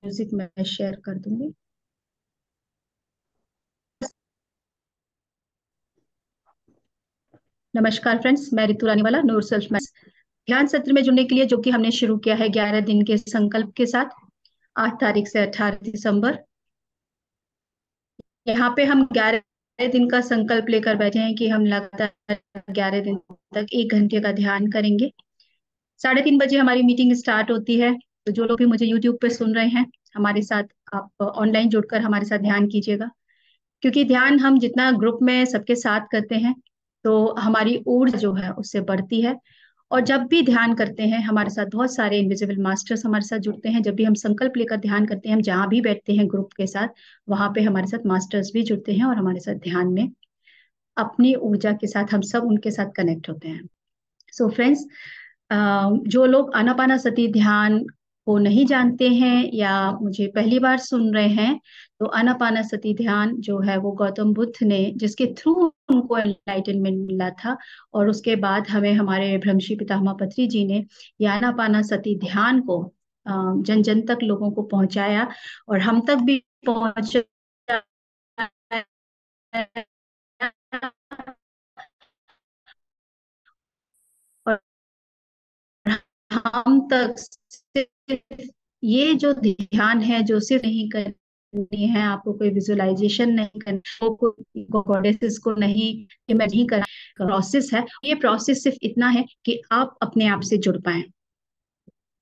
Music मैं share कर दूंगी। नमस्कार फ्रेंड्स, मैं रितु रानीवाला, नूर सेल्फ मैथ ध्यान सत्र में जुड़ने के लिए, जो कि हमने शुरू किया है 11 दिन के संकल्प के साथ, 8 तारीख से 18 दिसंबर। यहाँ पे हम 11 दिन का संकल्प लेकर बैठे हैं कि हम लगातार 11 दिन तक 1 घंटे का ध्यान करेंगे। 3:30 बजे हमारी मीटिंग स्टार्ट होती है। तो जो लोग भी मुझे यूट्यूब पे सुन रहे हैं, हमारे साथ आप ऑनलाइन जुड़कर हमारे साथ ध्यान कीजिएगा। क्योंकि ध्यान हम जितना ग्रुप में सबके साथ करते हैं, तो हमारी ऊर्जा जो है उससे बढ़ती है। और जब भी ध्यान करते हैं, हमारे साथ बहुत सारे इनविजिबल मास्टर्स हमारे साथ जुड़ते हैं। जब भी हम संकल्प लेकर ध्यान करते हैं, हम जहाँ भी बैठते हैं ग्रुप के साथ, वहां पे हमारे साथ मास्टर्स भी जुड़ते हैं और हमारे साथ ध्यान में अपनी ऊर्जा के साथ हम सब उनके साथ कनेक्ट होते हैं। सो फ्रेंड्स, जो लोग आनापानासति ध्यान को नहीं जानते हैं या मुझे पहली बार सुन रहे हैं, तो आनापानासति ध्यान जो है वो गौतम बुद्ध ने, जिसके थ्रू उनको एनलाइटनमेंट मिला था, और उसके बाद हमें हमारे ब्रह्मश्री पितामह पत्री जी ने ये आनापानासति ध्यान को जन जन तक लोगों को पहुंचाया, और हम तक भी पहुंचा। और हम तक सिर्फ ये जो ध्यान है, जो सिर्फ नहीं करनी है, आपको कोई विजुअलाइजेशन नहीं करनी, कोई गॉडेसेस को नहीं इमेज नहीं करना, प्रोसेस है। ये प्रोसेस सिर्फ इतना है कि आप अपने आप से जुड़ पाए।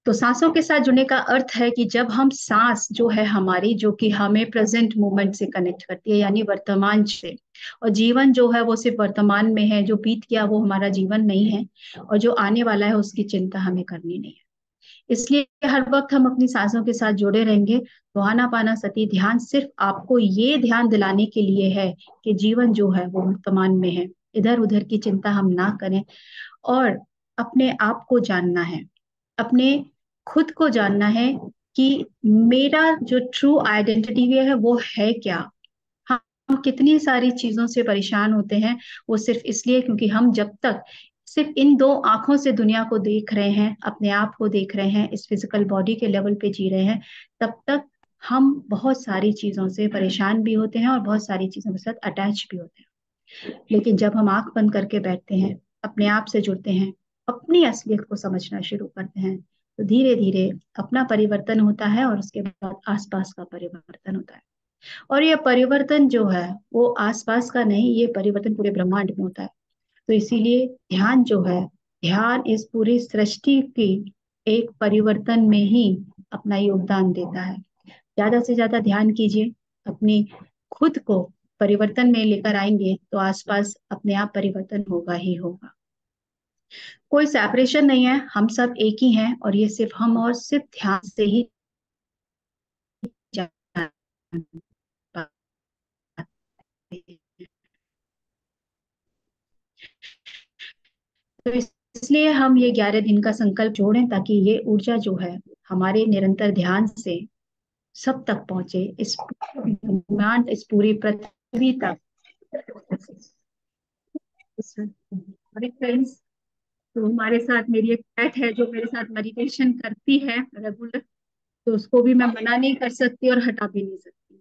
तो सांसों के साथ जुड़ने का अर्थ है कि जब हम सांस जो है हमारी, जो कि हमें प्रेजेंट मोमेंट से कनेक्ट करती है, यानी वर्तमान से, और जीवन जो है वो सिर्फ वर्तमान में है, जो बीत गया वो हमारा जीवन नहीं है, और जो आने वाला है उसकी चिंता हमें करनी नहीं है। इसलिए हर वक्त हम अपनी सांसों के साथ जुड़े रहेंगे। तो आनापानासति ध्यान सिर्फ आपको ये ध्यान दिलाने के लिए है कि जीवन जो है वो वर्तमान में है, इधर उधर की चिंता हम ना करें, और अपने आप को जानना है, अपने खुद को जानना है कि मेरा जो ट्रू आइडेंटिटी है वो है क्या। हम कितनी सारी चीजों से परेशान होते हैं, वो सिर्फ इसलिए क्योंकि हम जब तक सिर्फ इन दो आंखों से दुनिया को देख रहे हैं, अपने आप को देख रहे हैं, इस फिजिकल बॉडी के लेवल पे जी रहे हैं, तब तक हम बहुत सारी चीजों से परेशान भी होते हैं और बहुत सारी चीजों के साथ अटैच भी होते हैं। लेकिन जब हम आंख बंद करके बैठते हैं, अपने आप से जुड़ते हैं, अपनी असलियत को समझना शुरू करते हैं, तो धीरे धीरे अपना परिवर्तन होता है, और उसके बाद आसपास का परिवर्तन होता है। और ये परिवर्तन जो है वो आसपास का नहीं, ये परिवर्तन पूरे ब्रह्मांड में होता है। तो इसीलिए ध्यान जो है, ध्यान इस पूरी सृष्टि की एक परिवर्तन में ही अपना योगदान देता है। ज्यादा से ज्यादा ध्यान कीजिए, अपनी खुद को परिवर्तन में लेकर आएंगे, तो आसपास अपने आप परिवर्तन होगा ही होगा। कोई सेपरेशन नहीं है, हम सब एक ही हैं, और ये सिर्फ हम और सिर्फ ध्यान से ही जान पाते। तो इसलिए हम ये 11 दिन का संकल्प जोड़ें, ताकि ये ऊर्जा जो है हमारे निरंतर ध्यान से सब तक पहुंचे, इस ब्रह्मांड, इस पूरी पृथ्वी तक। हमारे फ्रेंड्स, तो हमारे साथ मेरी एक पेट है जो मेरे साथ मेडिटेशन करती है रेगुलर, तो उसको भी मैं मना नहीं कर सकती और हटा भी नहीं सकती।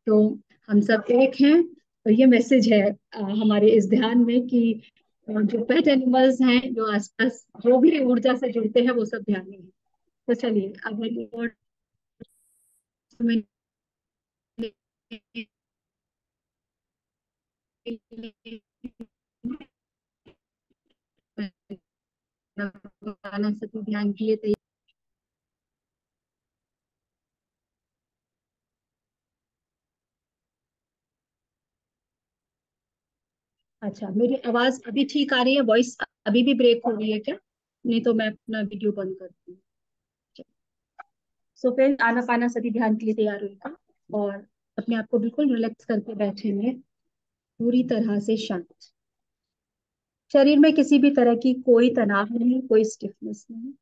तो हम सब एक हैं। तो ये मैसेज है हमारे इस ध्यान में कि जो पेट एनिमल्स हैं, जो आसपास जो भी ऊर्जा से जुड़ते हैं, वो सब ध्यान में है। तो चलिए अब एक और समय ध्यान के लिए। अच्छा, मेरी आवाज अभी ठीक आ रही है? वॉइस अभी भी ब्रेक हो रही है क्या? नहीं तो मैं अपना वीडियो बंद करती हूँ। सो फिर आनापानासति ध्यान के लिए तैयार होगा, और अपने आप को बिल्कुल रिलैक्स करके बैठेंगे, पूरी तरह से शांत। शरीर में किसी भी तरह की कोई तनाव नहीं, कोई स्टिफनेस नहीं।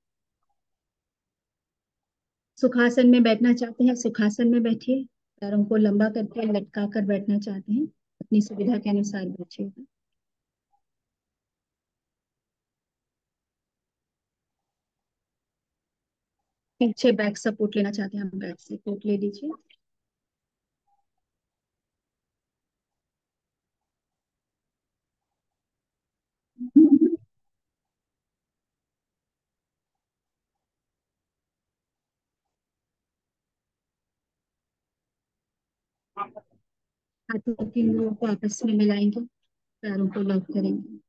सुखासन में बैठना चाहते हैं, सुखासन में बैठिए। पैरों को लंबा करके लटका कर बैठना चाहते हैं, अपनी सुविधा के अनुसार बैठिएगा। पीछे बैक सपोर्ट लेना चाहते हैं, हम बैक सपोर्ट ले लीजिए। हाथों की उंगलियों को आपस में मिलाएंगे, पैरों को लॉक करेंगे।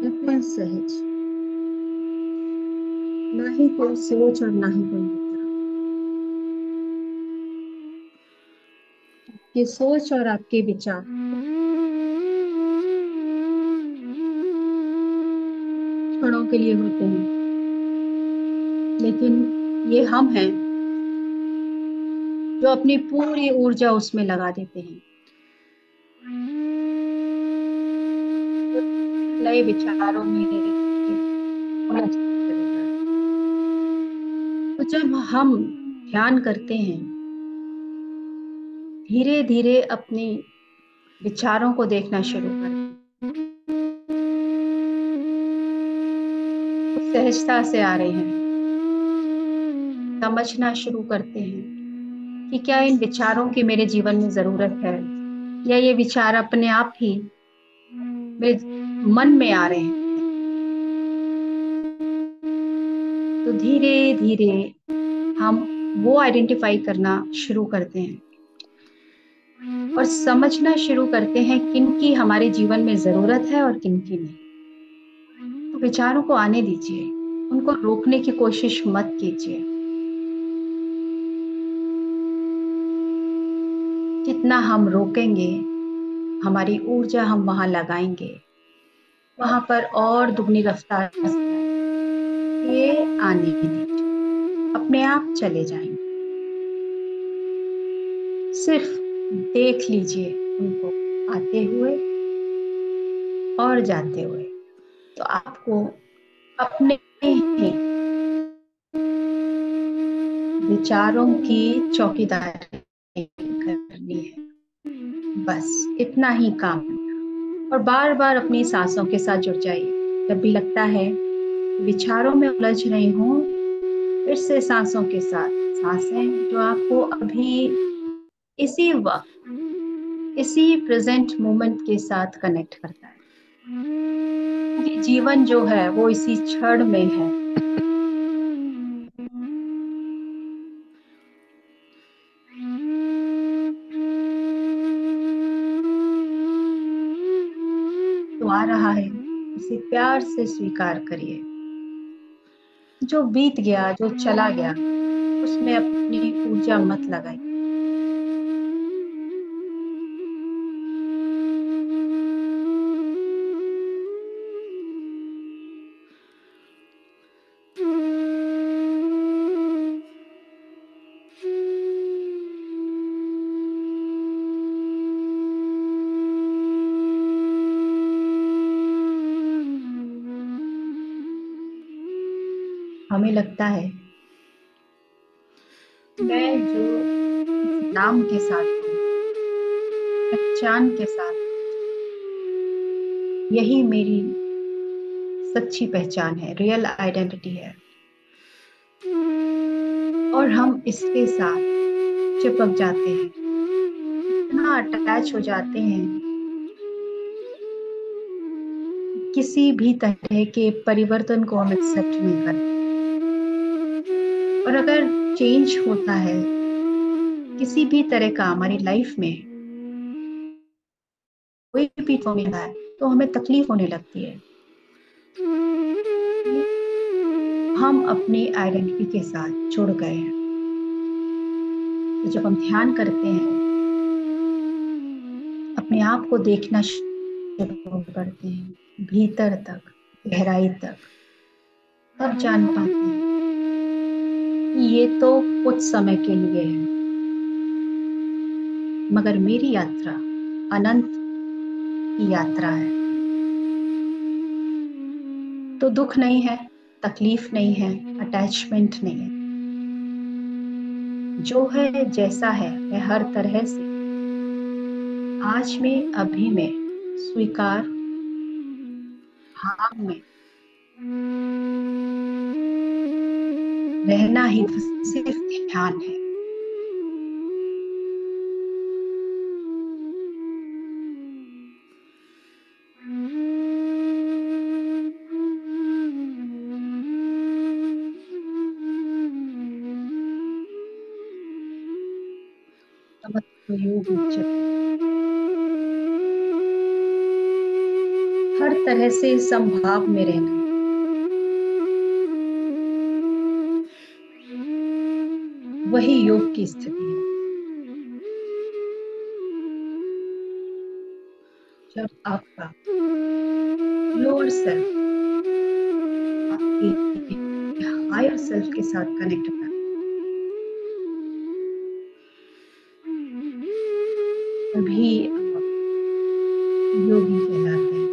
बिल्कुल सहज, ना ही कोई सोच और ना ही कोई विचार। ये सोच और आपके विचार क्षणों के लिए होते हैं, लेकिन ये हम हैं जो अपनी पूरी ऊर्जा उसमें लगा देते हैं, नए विचारों में उलझ चले जाते हैं। तो जब हम ध्यान करते हैं, धीरे धीरे अपने विचारों को देखना शुरू करते हैं। वो सहजता से आ रहे हैं, समझना शुरू करते हैं कि क्या इन विचारों की मेरे जीवन में जरूरत है, या ये विचार अपने आप ही मेरे मन में आ रहे हैं। तो धीरे धीरे हम वो आइडेंटिफाई करना शुरू करते हैं और समझना शुरू करते हैं किन की हमारे जीवन में जरूरत है और किन की नहीं। तो विचारों को आने दीजिए, उनको रोकने की कोशिश मत कीजिए। जितना हम रोकेंगे, हमारी ऊर्जा हम वहां लगाएंगे, वहां पर और दुगनी रफ्तार से ये आने दीजिए, अपने आप चले जाएंगे। सिर्फ देख लीजिए उनको आते हुए और जाते हुए। तो आपको अपने ही विचारों की चौकीदारी करनी है, बस इतना ही काम। और बार बार अपनी सांसों के साथ जुड़ जाइए। जब भी लगता है विचारों में उलझ रही हूं, फिर से सांसों के साथ सांसें जो आपको अभी इसी वक्त इसी प्रेजेंट मोमेंट के साथ कनेक्ट करता है। क्योंकि जीवन जो है वो इसी क्षण में है। तो आ रहा है, उसे प्यार से स्वीकार करिए। जो बीत गया, जो चला गया, उसमें अपनी ऊर्जा मत लगाइए। हमें लगता है मैं जो इस नाम के साथ हूँ, पहचान के साथ, यही मेरी सच्ची पहचान है, रियल आइडेंटिटी है। और हम इसके साथ चिपक जाते हैं, इतना अटैच हो जाते हैं, किसी भी तरह के परिवर्तन को हम एक्सेप्ट नहीं करते। और अगर चेंज होता है किसी भी तरह का हमारी लाइफ में, कोई भी फॉर्म में है, तो हमें तकलीफ होने लगती है। हम अपनी आइडेंटिटी के साथ जुड़ गए हैं। तो जब हम ध्यान करते हैं, अपने आप को देखना शुरू करते हैं, भीतर तक, गहराई तक, तब जान पाते हैं कि ये तो कुछ समय के लिए है, मगर मेरी यात्रा अनंत की यात्रा है। तो दुख नहीं है, तकलीफ नहीं है, अटैचमेंट नहीं है। जो है जैसा है, मैं हर तरह से आज में, अभी में, स्वीकार, हाँ में रहना ही सिर्फ ध्यान है। समत्व योग उच्चते, हर तरह से संभाव में रहना, वही योग की स्थिति है। जब आपका लोअर सेल्फ आपके हायर सेल्फ के साथ कनेक्ट होता है, तभी आप योगी कहलाते हैं।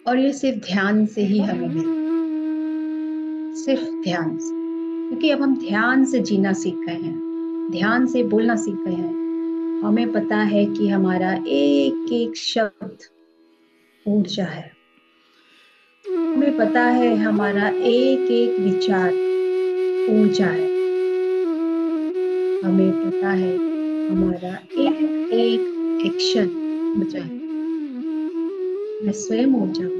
और ये सिर्फ ध्यान से ही हमें मिलता है, सिर्फ ध्यान से। क्योंकि अब हम ध्यान से जीना सीख गए हैं, ध्यान से बोलना सीख गए हैं। हमें पता है कि हमारा एक एक शब्द ऊर्जा है, हमें पता है हमारा एक एक विचार ऊर्जा है, हमें पता है हमारा एक एक एक्शन ऊर्जा है। मैं स्वयं ऊर्जा हूँ।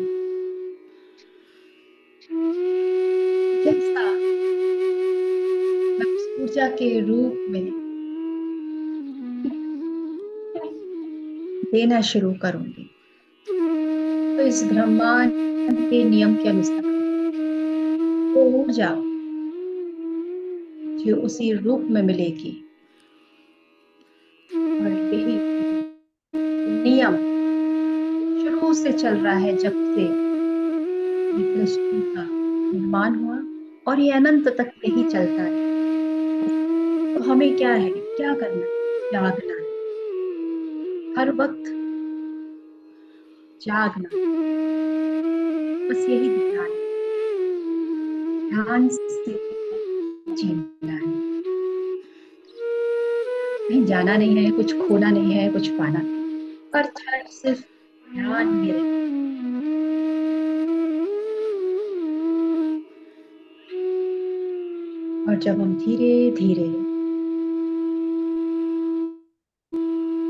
जैसा मैं उस ऊर्जा के रूप में देना शुरू करूंगी, तो इस ब्रह्मांड के नियम के अनुसार वो ऊर्जा जो उसी रूप में मिलेगी। और यही नियम शुरू से चल रहा है, जब से सृष्टि का निर्माण हुआ, और ये अनंत तक यही चलता है। तो हमें क्या है, क्या करना है? जागना है, हर वक्त जागना, बस यही ध्यान है। ध्यान से जीना है, कहीं जाना नहीं है, कुछ खोना नहीं है, कुछ पाना नहीं, पर सिर्फ ध्यान में रहना। और जब हम धीरे धीरे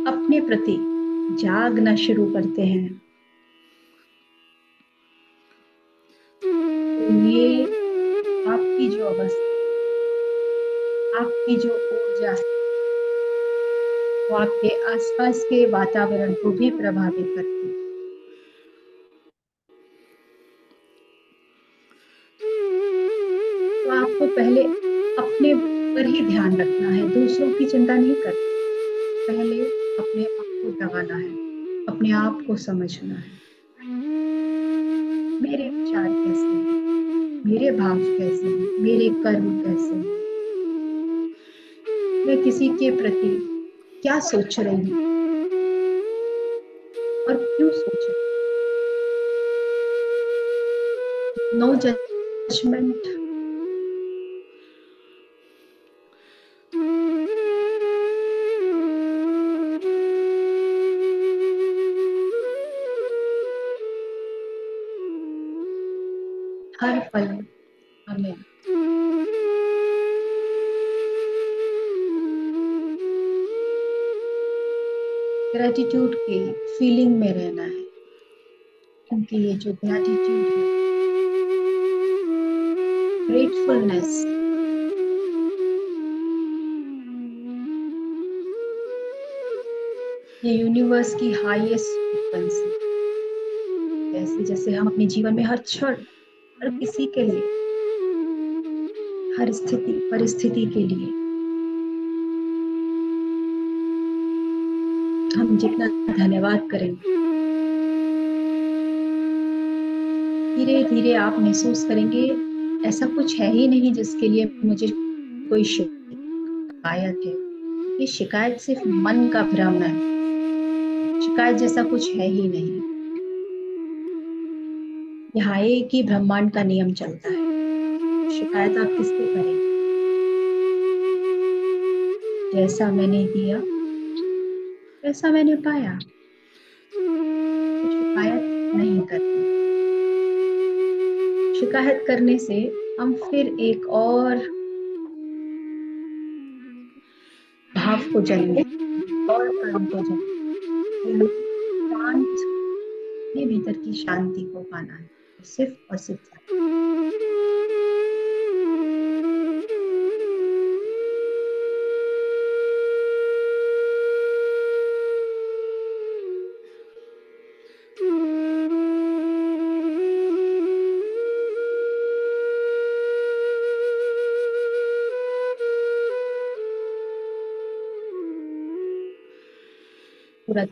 अपने प्रति जागना शुरू करते हैं, तो ये आपकी जो अवस्था, आपकी जो ऊर्जा है, वो आपके आसपास के वातावरण को भी प्रभावित करती है। तो आपको पहले अपने पर ही ध्यान रखना है, दूसरों की चिंता नहीं करनी। पहले अपने आप को दबाना है, अपने आप को समझना है। मेरे विचार कैसे हैं, मेरे भाव कैसे हैं, मेरे कर्म कैसे हैं, मैं किसी के प्रति क्या सोच रही हूँ और क्यों सोच रही हूँ। नो जजमेंट, हर पल हमें ग्रेटिट्यूड के फीलिंग में रहना है। क्योंकि ये जो ग्रेटिट्यूड है, ग्रेटफुलनेस, ये यूनिवर्स की हाईएस्ट फ्रीक्वेंसी। जैसे जैसे हम अपने जीवन में हर क्षण, हर किसी के लिए, हर स्थिति परिस्थिति के लिए हम जितना धन्यवाद करेंगे, धीरे धीरे आप महसूस करेंगे ऐसा कुछ है ही नहीं जिसके लिए मुझे कोई शिकायत है। ये शिकायत सिर्फ मन का भ्रम है, शिकायत जैसा कुछ है ही नहीं। यहाँ एक ही ब्रह्मांड का नियम चलता है, शिकायत आप किससे करेंगे? जैसा मैंने दिया ऐसा मैंने पाया कि शिकायत नहीं करनी। शिकायत करने से हम फिर एक और भाव को जन्म, और कर्म को जन्म। शांत, अपने भीतर की शांति को पाना है, सिर्फ और सिर्फ। पूरा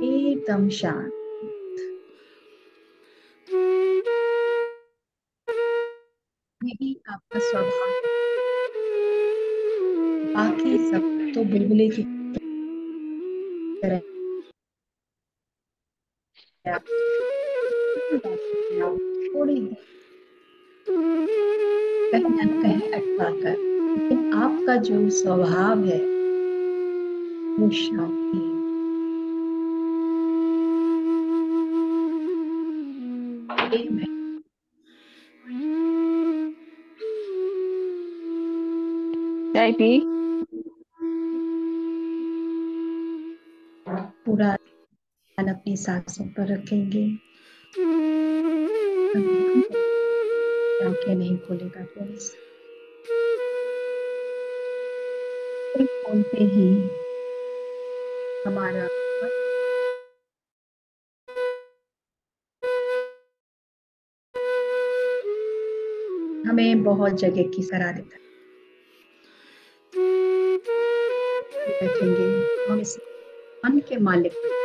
एकदम शांत। यही आपका स्वभाव है। बाकी सब तो बुलबुले की तरह है। आप थोड़ी देर कहीं ना कहीं अटका कर, लेकिन आपका जो स्वभाव है वो शांति है। चाय पी। पूरा ध्यान अपनी सांसों पर रखेंगे। आंखें नहीं खोलेगा प्लीज। खोलते ही हमारा हमें बहुत जगह की सलाह देता है। बैठेंगे हम इस मन के मालिक बने।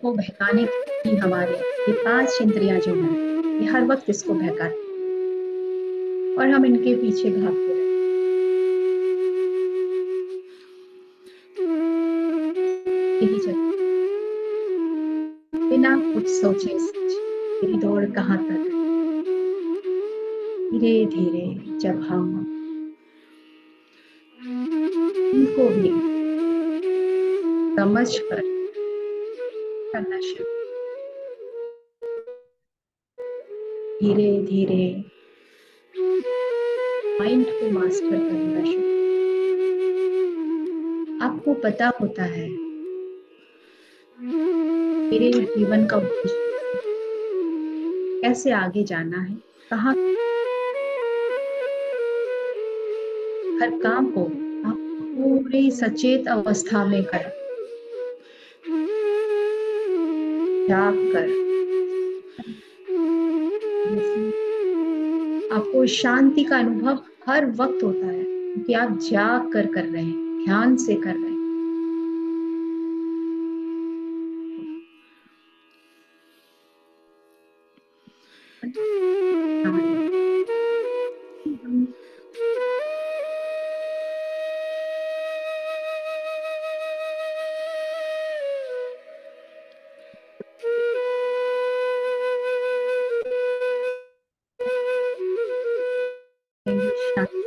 वो बहकाने की हमारे ये पांच इंद्रियां जो हैं, ये हर वक्त इसको बहकाती और हम इनके पीछे भागते रहते यही चलते बिना कुछ सोचे समझे। मेरी दौड़ कहाँ तक है। धीरे धीरे जब हम इनको भी समझ कर करना शुरू, धीरे धीरे माइंड को मास्टर करना शुरू, आपको पता होता है मेरे जीवन का उद्देश्य कैसे आगे जाना है, कहाँ हर काम को आप पूरी सचेत अवस्था में करें, जाग कर। आपको शांति का अनुभव हर वक्त होता है क्योंकि आप जाग कर रहे हैं, ध्यान से कर रहे हैं। शांति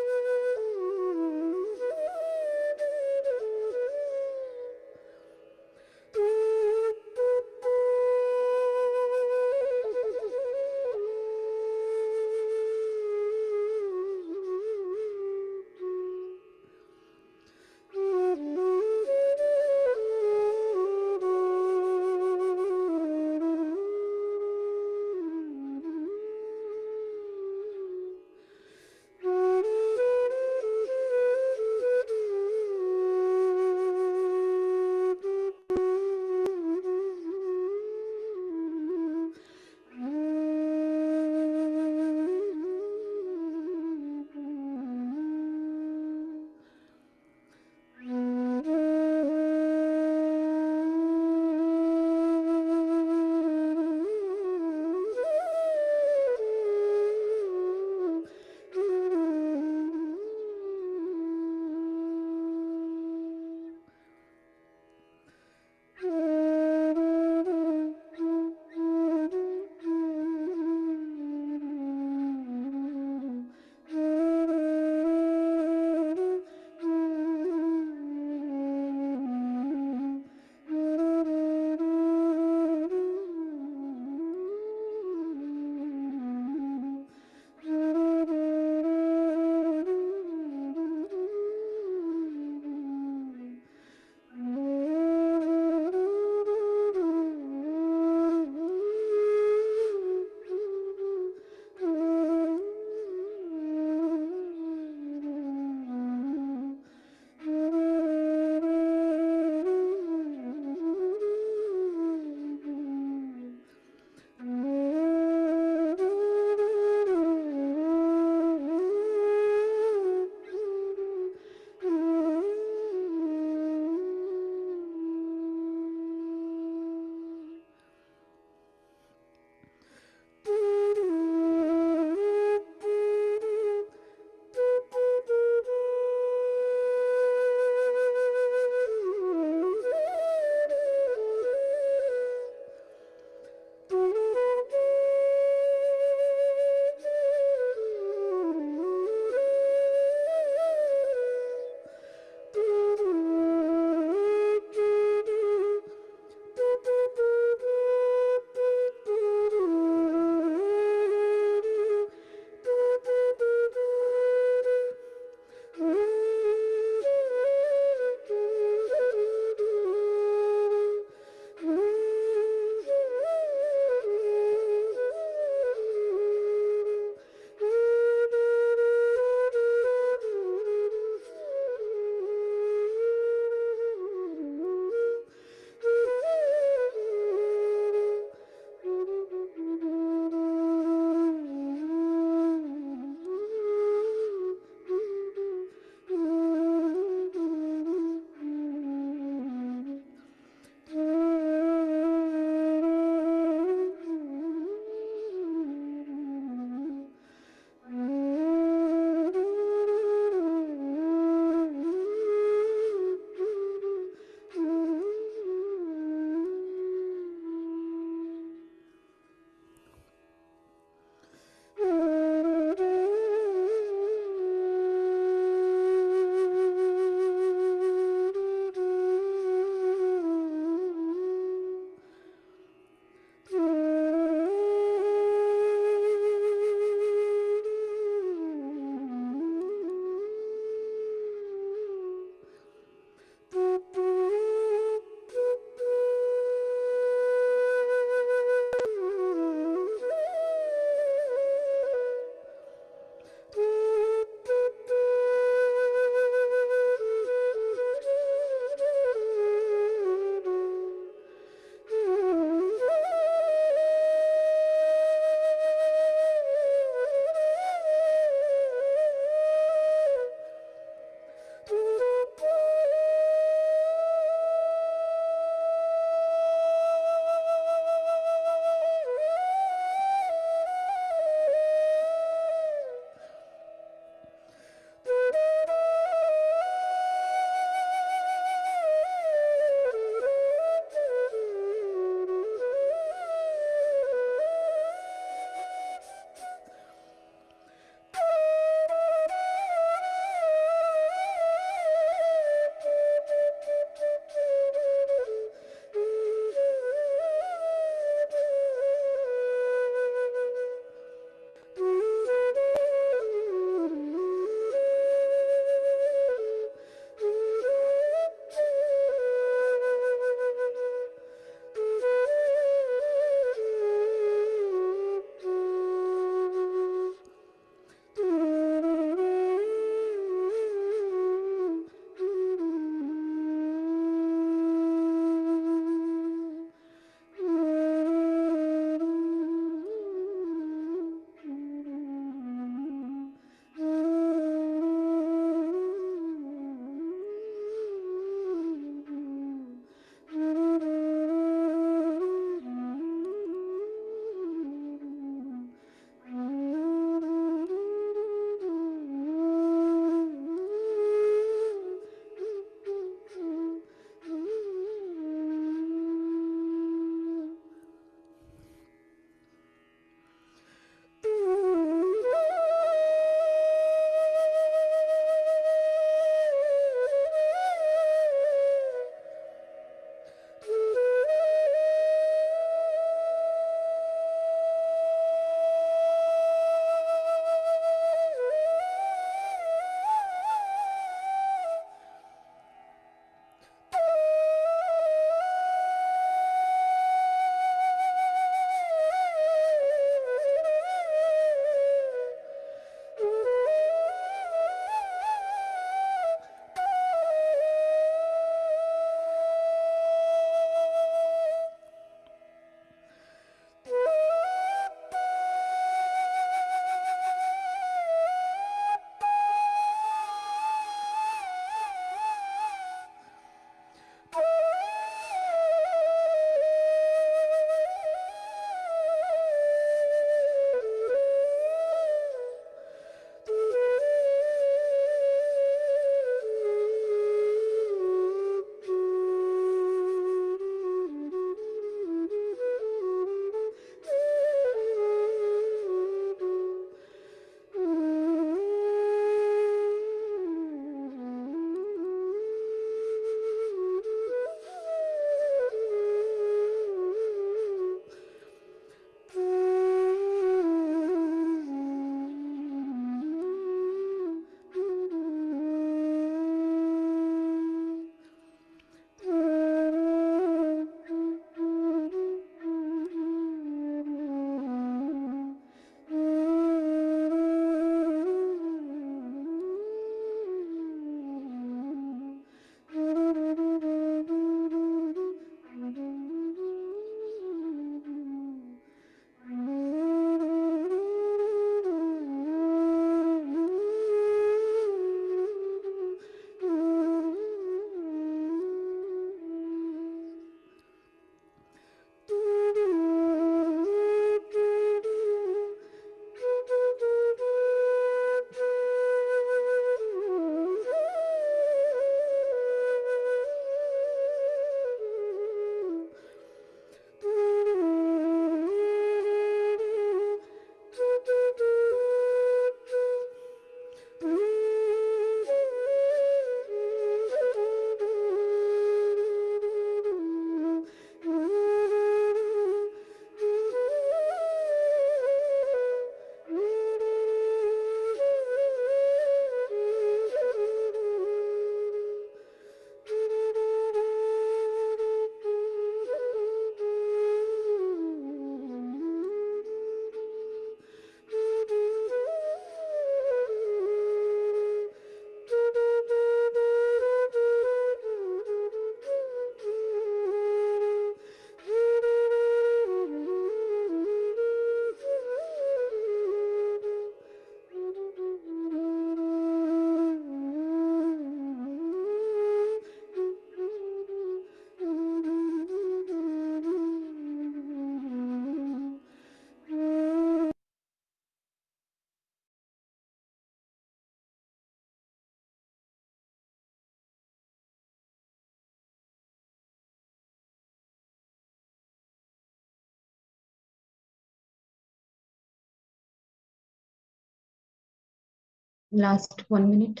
लास्ट 1 मिनट।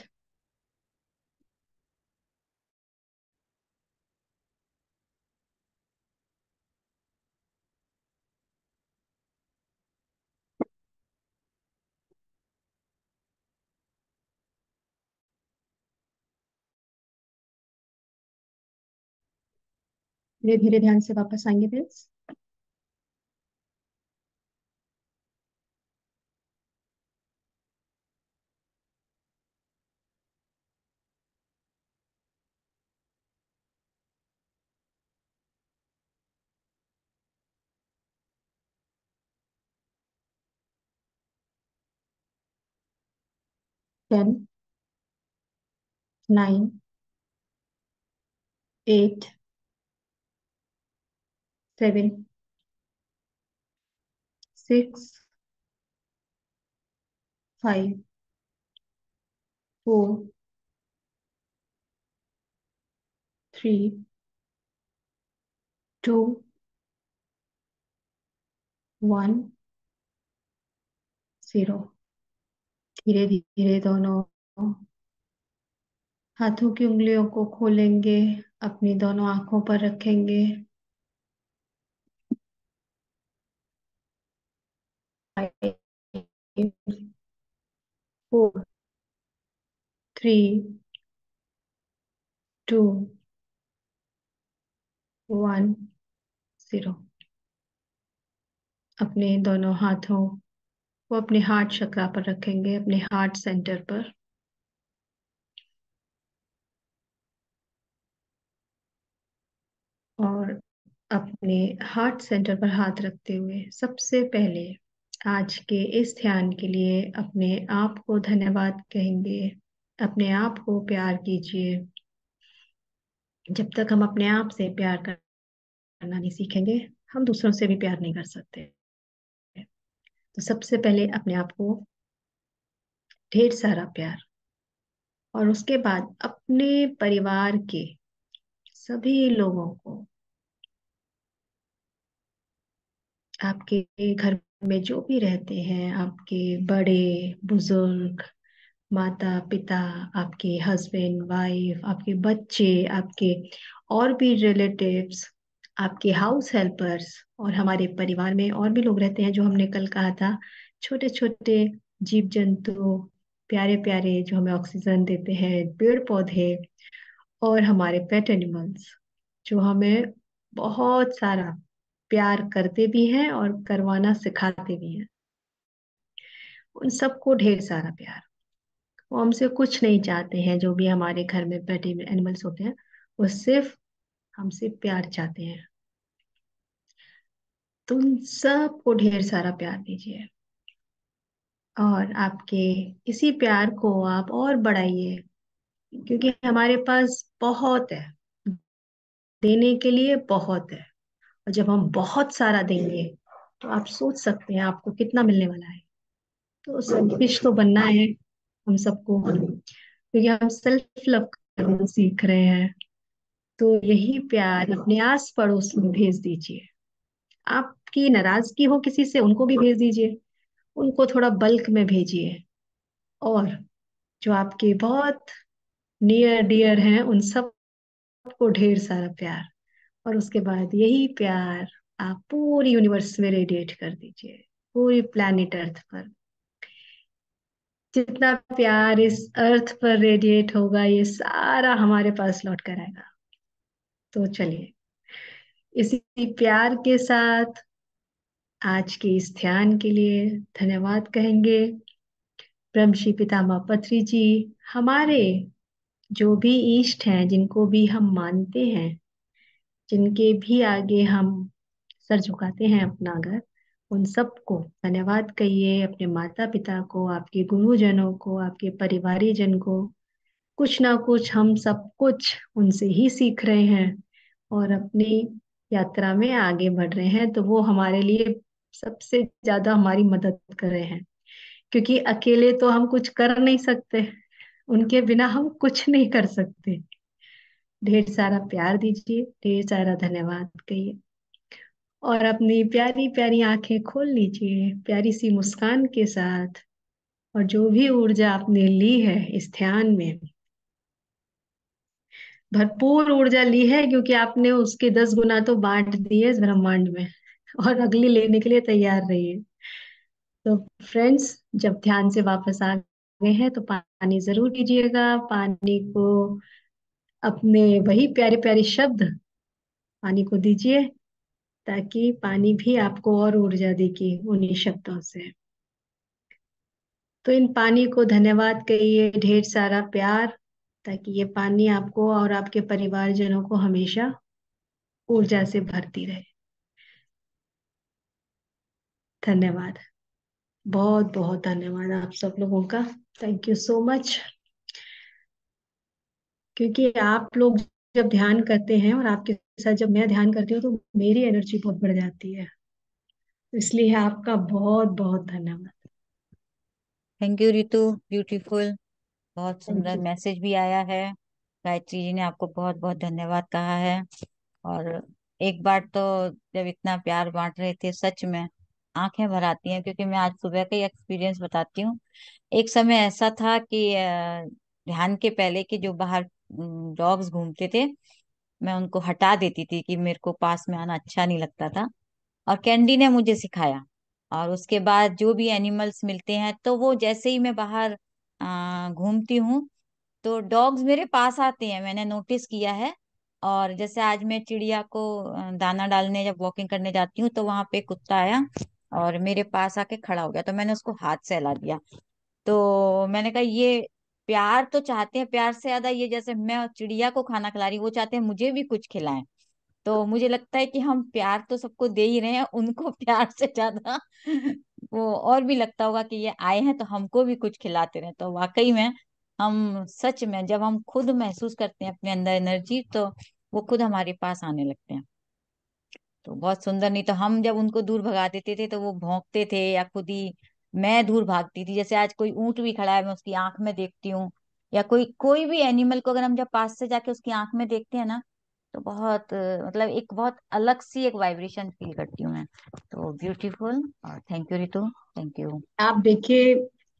धीरे धीरे ध्यान से वापस आएंगे प्लीज। 10, 9, 8, 7, 6, 5, 4, 3, 2, 1, 0। धीरे धीरे दोनों हाथों की उंगलियों को खोलेंगे, अपनी दोनों आंखों पर रखेंगे। 5, 4, 3, 2, 1, 0। अपने दोनों हाथों को अपने हार्ट चक्रा पर रखेंगे, अपने हार्ट सेंटर पर। और अपने हार्ट सेंटर पर हाथ रखते हुए सबसे पहले आज के इस ध्यान के लिए अपने आप को धन्यवाद कहेंगे। अपने आप को प्यार कीजिए। जब तक हम अपने आप से प्यार करना नहीं सीखेंगे, हम दूसरों से भी प्यार नहीं कर सकते। तो सबसे पहले अपने आप को ढेर सारा प्यार, और उसके बाद अपने परिवार के सभी लोगों को, आपके घर में जो भी रहते हैं, आपके बड़े बुजुर्ग, माता पिता, आपके हस्बैंड वाइफ, आपके बच्चे, आपके और भी रिलेटिव्स, आपके हाउस हेल्पर्स, और हमारे परिवार में और भी लोग रहते हैं जो हमने कल कहा था, छोटे छोटे जीव जंतु, प्यारे प्यारे जो हमें ऑक्सीजन देते हैं, पेड़ पौधे, और हमारे पेट एनिमल्स जो हमें बहुत सारा प्यार करते भी हैं और करवाना सिखाते भी हैं। उन सबको ढेर सारा प्यार। वो हमसे कुछ नहीं चाहते हैं, जो भी हमारे घर में पेट एनिमल्स होते हैं, वो सिर्फ हमसे प्यार चाहते हैं। तो उन सबको ढेर सारा प्यार दीजिए, और आपके इसी प्यार को आप और बढ़ाइए, क्योंकि हमारे पास बहुत है, देने के लिए बहुत है। और जब हम बहुत सारा देंगे, तो आप सोच सकते हैं आपको कितना मिलने वाला है। तो सेल्फिश तो बनना है हम सबको, क्योंकि हम सेल्फ लव करना सीख रहे हैं। तो यही प्यार अपने आस पड़ोस में भेज दीजिए। आपकी नाराजगी हो किसी से, उनको भी भेज दीजिए, उनको थोड़ा बल्क में भेजिए। और जो आपके बहुत नियर डियर हैं, उन सबको ढेर सारा प्यार। और उसके बाद यही प्यार आप पूरी यूनिवर्स में रेडिएट कर दीजिए, पूरी प्लैनेट अर्थ पर। जितना प्यार इस अर्थ पर रेडिएट होगा, ये सारा हमारे पास लौट कर आएगा। तो चलिए, इसी प्यार के साथ आज के इस ध्यान के लिए धन्यवाद कहेंगे। ब्रह्मश्री पितामह पत्री जी, हमारे जो भी इष्ट हैं, जिनको भी हम मानते हैं, जिनके भी आगे हम सर झुकाते हैं अपना, अगर उन सबको धन्यवाद कहिए। अपने माता पिता को, आपके गुरुजनों को, आपके परिवारी जन को। कुछ ना कुछ हम सब कुछ उनसे ही सीख रहे हैं, और अपनी यात्रा में आगे बढ़ रहे हैं। तो वो हमारे लिए सबसे ज्यादा हमारी मदद कर रहे हैं, क्योंकि अकेले तो हम कुछ कर नहीं सकते, उनके बिना हम कुछ नहीं कर सकते। ढेर सारा प्यार दीजिए, ढेर सारा धन्यवाद कहिए, और अपनी प्यारी प्यारी आंखें खोल लीजिए प्यारी सी मुस्कान के साथ। और जो भी ऊर्जा आपने ली है इस ध्यान में, भरपूर ऊर्जा ली है, क्योंकि आपने उसके 10 गुना तो बांट दिए इस ब्रह्मांड में। और अगली लेने के लिए तैयार रहिए। तो फ्रेंड्स, जब ध्यान से वापस आ गए हैं तो पानी जरूर पीजिएगा। पानी को अपने वही प्यारे प्यारे शब्द पानी को दीजिए, ताकि पानी भी आपको और ऊर्जा देगी उन्हीं शब्दों से। तो इन पानी को धन्यवाद कहिए, ढेर सारा प्यार, ताकि ये पानी आपको और आपके परिवारजनों को हमेशा ऊर्जा से भरती रहे। धन्यवाद। बहुत बहुत धन्यवाद आप सब लोगों का। Thank you so much. क्योंकि आप लोग जब ध्यान करते हैं और आपके साथ जब मैं ध्यान करती हूँ, तो मेरी एनर्जी बहुत बढ़ जाती है। इसलिए आपका बहुत बहुत धन्यवाद। Thank you Ritu, beautiful. बहुत थैंक सुंदर यू। मैसेज भी आया है। गायत्री जी ने आपको बहुत बहुत धन्यवाद कहा है। और एक बार तो जब इतना प्यार बांट रहे थे, सच में आंखें भर आती हैं, क्योंकि मैं आज सुबह का ही एक्सपीरियंस बताती हूँ। एक समय ऐसा था कि ध्यान के पहले के जो बाहर डॉग्स घूमते थे, मैं उनको हटा देती थी कि मेरे को पास में आना अच्छा नहीं लगता था। और कैंडी ने मुझे सिखाया। और उसके बाद जो भी एनिमल्स मिलते हैं, तो वो जैसे ही मैं बाहर घूमती हूँ, तो डॉग्स मेरे पास आते हैं, मैंने नोटिस किया है। और जैसे आज मैं चिड़िया को दाना डालने जब वॉकिंग करने जाती हूँ, तो वहां पे कुत्ता आया और मेरे पास आके खड़ा हो गया, तो मैंने उसको हाथ से हिला दिया। तो मैंने कहा, ये प्यार तो चाहते हैं, प्यार से ज्यादा ये, जैसे मैं चिड़िया को खाना खिला रही हूँ, वो चाहते हैं मुझे भी कुछ खिलाएं। तो मुझे लगता है कि हम प्यार तो सबको दे ही रहे हैं, उनको प्यार से ज्यादा वो और भी लगता होगा कि ये आए हैं तो हमको भी कुछ खिलाते रहे। तो वाकई में हम सच में जब हम खुद महसूस करते हैं अपने अंदर एनर्जी, तो वो खुद हमारे पास आने लगते हैं। तो बहुत सुंदर। नहीं तो हम जब उनको दूर भगा देते थे तो वो भौंकते थे, या खुद ही मैं दूर भागती थी। जैसे आज कोई ऊंट भी खड़ा है, मैं उसकी आंख में देखती हूँ, या कोई कोई भी एनिमल को अगर हम जब पास से जाके उसकी आंख में देखते हैं ना, तो बहुत मतलब एक बहुत अलग सी एक वाइब्रेशन फील करती हूँ मैं। तो ब्यूटीफुल। और thank you Ritu, thank you. आप देखिए,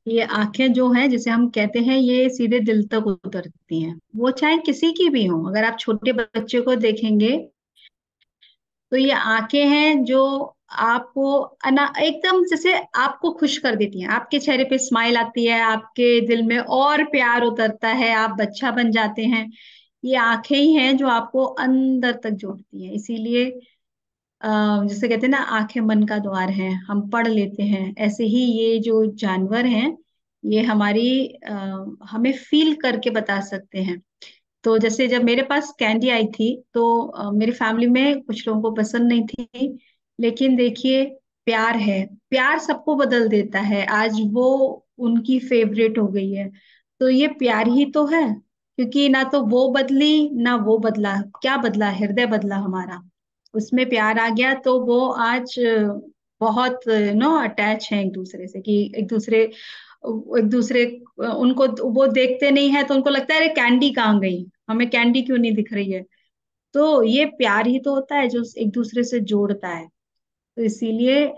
ये आंखें जो हैं, जिसे हम कहते हैं, ये सीधे दिल तक उतरती हैं। वो चाहे किसी की भी हो। अगर आप छोटे बच्चे को देखेंगे, तो ये आंखें हैं जो आपको एकदम जैसे आपको खुश कर देती हैं। आपके चेहरे पे स्माइल आती है, आपके दिल में और प्यार उतरता है, आप बच्चा बन जाते हैं। ये आंखें ही हैं जो आपको अंदर तक जोड़ती हैं। इसीलिए जैसे कहते हैं ना, आंखें मन का द्वार है, हम पढ़ लेते हैं। ऐसे ही ये जो जानवर हैं, ये हमें फील करके बता सकते हैं। तो जैसे जब मेरे पास कैंडी आई थी, तो मेरी फैमिली में कुछ लोगों को पसंद नहीं थी। लेकिन देखिए, प्यार है। प्यार सबको बदल देता है। आज वो उनकी फेवरेट हो गई है। तो ये प्यार ही तो है। क्योंकि ना तो वो बदली ना वो बदला, क्या बदला? हृदय बदला हमारा। उसमें प्यार आ गया, तो वो आज बहुत नो अटैच है एक दूसरे से। कि एक दूसरे उनको वो देखते नहीं है, तो उनको लगता है, अरे कैंडी कहाँ गई, हमें कैंडी क्यों नहीं दिख रही है। तो ये प्यार ही तो होता है जो एक दूसरे से जोड़ता है। तो इसीलिए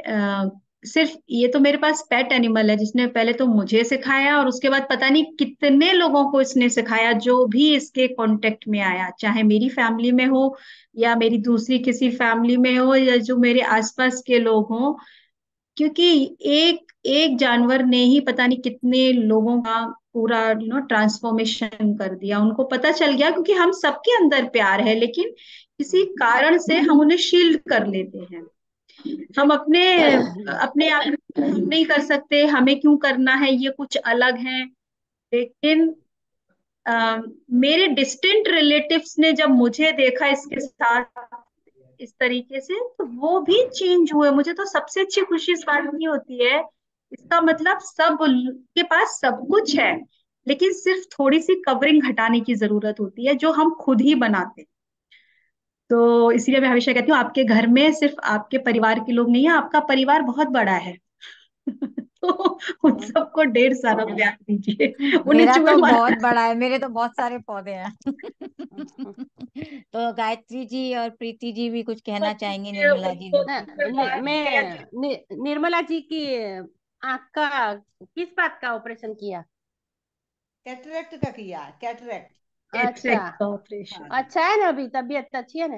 सिर्फ ये तो मेरे पास पेट एनिमल है, जिसने पहले तो मुझे सिखाया, और उसके बाद पता नहीं कितने लोगों को इसने सिखाया, जो भी इसके कांटेक्ट में आया, चाहे मेरी फैमिली में हो या मेरी दूसरी किसी फैमिली में हो, या जो मेरे आसपास के लोग हों। क्योंकि एक एक जानवर ने ही पता नहीं कितने लोगों का पूरा ट्रांसफॉर्मेशन कर दिया। उनको पता चल गया, क्योंकि हम सबके अंदर प्यार है, लेकिन किसी कारण से हम उन्हें शील्ड कर लेते हैं। हम अपने अपने आप हम नहीं कर सकते, हमें क्यों करना है, ये कुछ अलग है। लेकिन मेरे डिस्टेंट रिलेटिव्स ने जब मुझे देखा इसके साथ इस तरीके से, तो वो भी चेंज हुए। मुझे तो सबसे अच्छी खुशी इस बात की होती है। इसका मतलब सब के पास सब कुछ है, लेकिन सिर्फ थोड़ी सी कवरिंग हटाने की जरूरत होती है, जो हम खुद ही बनाते हैं। तो इसलिए मैं हमेशा कहती हूँ, आपके घर में सिर्फ आपके परिवार के लोग नहीं है, आपका परिवार बहुत बड़ा है। तो उन सबको ढेर सारा प्यार दीजिए, उन्हें मेरा चूहे तो मार बहुत बड़ा है, मेरे तो बहुत सारे पौधे हैं। तो गायत्री जी और प्रीति जी भी कुछ कहना चाहेंगी दीजिए निर्मला जी उनको। को? उनसे बात किया निर्मला जी की आँख का किस बात का ऑपरेशन किया? कैटरेक्ट का किया, कैटरेक्ट। अच्छा। कैटरेक्ट का ऑपरेशन। हाँ। अच्छा है ना, अभी तबीयत अच्छी है ना?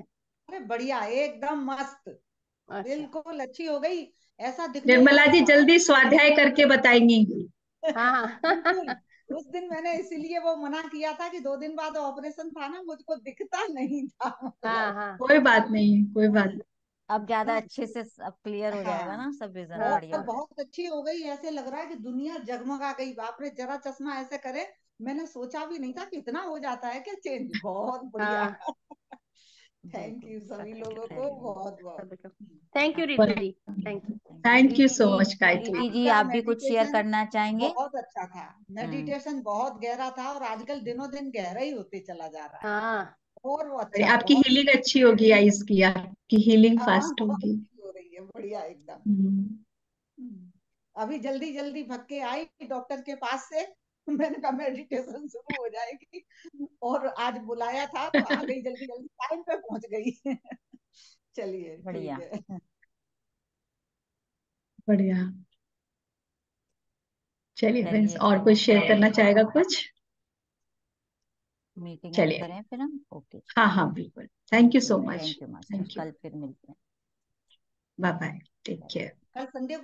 अरे बढ़िया, एकदम मस्त, अच्छा। बिल्कुल अच्छी हो गई। ऐसा दिखने निर्मला लगा जी बहुत। जल्दी स्वाध्याय करके बताएंगी। हाँ बिल्कुल। हाँ। उस दिन मैंने इसीलिए वो मना किया था कि 2 दिन बाद ऑपरेशन था ना, मुझको दिखता नहीं था हाँ मतलब। हाँ कोई बात नहीं, कोई बात नहीं। अब ज्यादा हाँ। अच्छे से अब क्लियर हो जाएगा हाँ। ना सब विजन, बढ़िया बहुत हो जाएगा। बहुत अच्छी हो गई, ऐसे लग रहा है कि दुनिया जगमगा गई, बाप रे, जरा चश्मा ऐसे करे। मैंने सोचा भी नहीं था कि इतना हो जाता है क्या चेंज, बहुत बढ़िया। हाँ। थैंक बिल्कुल, यू सब सभी ठीक लोगों को रहेगा। बहुत बहुत। Thank you Ritu ji. Thank you. Thank you thank you so Preeti. Much Gayatri. Preeti ji आपका आप भी कुछ शेयर मेडिटेशन करना चाहेंगे? बहुत अच्छा था, हम्म। मेडिटेशन बहुत गहरा था, और आजकल दिनों दिन गहरा ही होते चला जा रहा है। हाँ और वो अरे अच्छा, आपकी बहुत। हीलिंग अच्छी होगी आइस की, आपकी हीलिंग हाँ, फास्ट बहुत होगी। अच्छी हो रही है, बढ़िया एकदम। हम्म। हम्म। अभी जल्दी जल्दी भग के आई डॉक्टर के पास से। मैंने कहा मेडिटेशन शुरू हो जाएगी, और आज बुलाया था तो आ गई, जल्दी जल्दी टाइम पे पहुंच गई। चलिए ठीक बढ़िया। है। बढ़िया। चलिए फ्रेंड्स, चलिए और फिर कुछ शेयर हम करना चाहेगा कुछ? मीटिंग एंड चलिए। करें फिर हम। ओके। हाँ हाँ बिल्कुल, thank you so much. Thank you master, thank you. कल फिर मिलते बाय बाय। टेक हैं। केयर। कल संडे